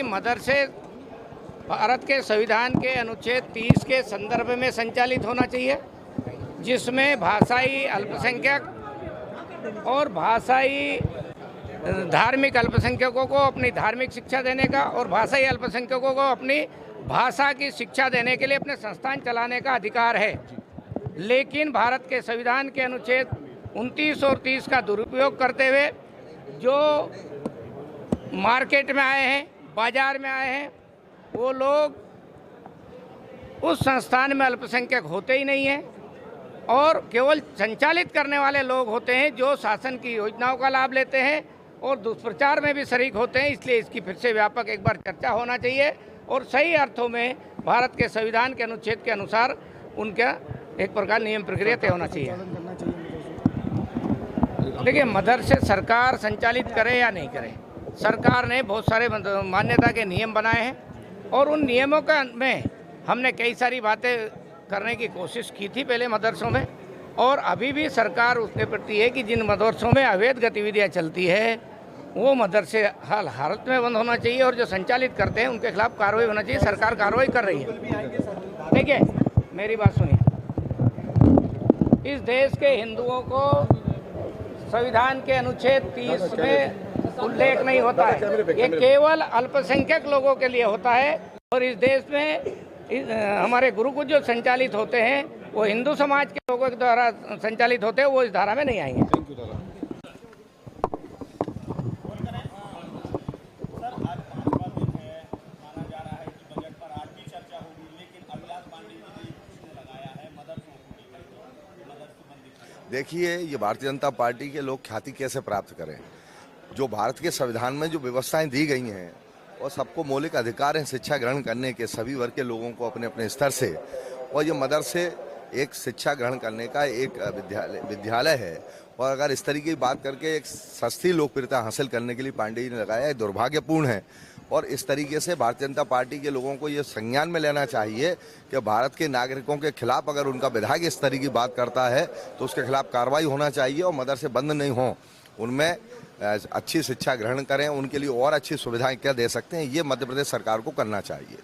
मदरसे भारत के संविधान के अनुच्छेद 30 के संदर्भ में संचालित होना चाहिए, जिसमें भाषाई अल्पसंख्यक और भाषाई धार्मिक अल्पसंख्यकों को अपनी धार्मिक शिक्षा देने का और भाषाई अल्पसंख्यकों को अपनी भाषा की शिक्षा देने के लिए अपने संस्थान चलाने का अधिकार है। लेकिन भारत के संविधान के अनुच्छेद 29 और 30 का दुरुपयोग करते हुए जो मार्केट में आए हैं, बाजार में आए हैं, वो लोग उस संस्थान में अल्पसंख्यक होते ही नहीं हैं और केवल संचालित करने वाले लोग होते हैं जो शासन की योजनाओं का लाभ लेते हैं और दुष्प्रचार में भी शरीक होते हैं। इसलिए इसकी फिर से व्यापक एक बार चर्चा होना चाहिए और सही अर्थों में भारत के संविधान के अनुच्छेद के अनुसार उनका एक प्रकार नियम प्रक्रिया तय होना चाहिए। देखिए, मदरसे सरकार संचालित करे या नहीं करे, सरकार ने बहुत सारे मान्यता के नियम बनाए हैं और उन नियमों का में हमने कई सारी बातें करने की कोशिश की थी पहले मदरसों में, और अभी भी सरकार उसके प्रति है कि जिन मदरसों में अवैध गतिविधियां चलती है वो मदरसे हाल हालत में बंद होना चाहिए और जो संचालित करते हैं उनके खिलाफ कार्रवाई होना चाहिए। सरकार कार्रवाई कर रही है। देखिए, मेरी बात सुनिए, इस देश के हिंदुओं को संविधान के अनुच्छेद 30 में उल्लेख नहीं होता है, ये केवल अल्पसंख्यक लोगों के लिए होता है। और इस देश में हमारे गुरुकुल जो संचालित होते हैं वो हिंदू समाज के लोगों के द्वारा संचालित होते हैं, वो इस धारा में नहीं आएंगे। देखिए, ये भारतीय जनता पार्टी के लोग ख्याति कैसे प्राप्त करें। जो भारत के संविधान में जो व्यवस्थाएं दी गई हैं और सबको मौलिक अधिकार हैं शिक्षा ग्रहण करने के, सभी वर्ग के लोगों को अपने अपने स्तर से, और ये मदरसे एक शिक्षा ग्रहण करने का एक विद्यालय है। और अगर इस तरीके की बात करके एक सस्ती लोकप्रियता हासिल करने के लिए पांडे जी ने लगाया, दुर्भाग्यपूर्ण है। और इस तरीके से भारतीय जनता पार्टी के लोगों को ये संज्ञान में लेना चाहिए कि भारत के नागरिकों के खिलाफ अगर उनका विधायक इस तरीके की बात करता है तो उसके खिलाफ कार्रवाई होना चाहिए और मदरसे बंद नहीं हों, उनमें अच्छी शिक्षा ग्रहण करें, उनके लिए और अच्छी सुविधाएं क्या दे सकते हैं, ये मध्य प्रदेश सरकार को करना चाहिए।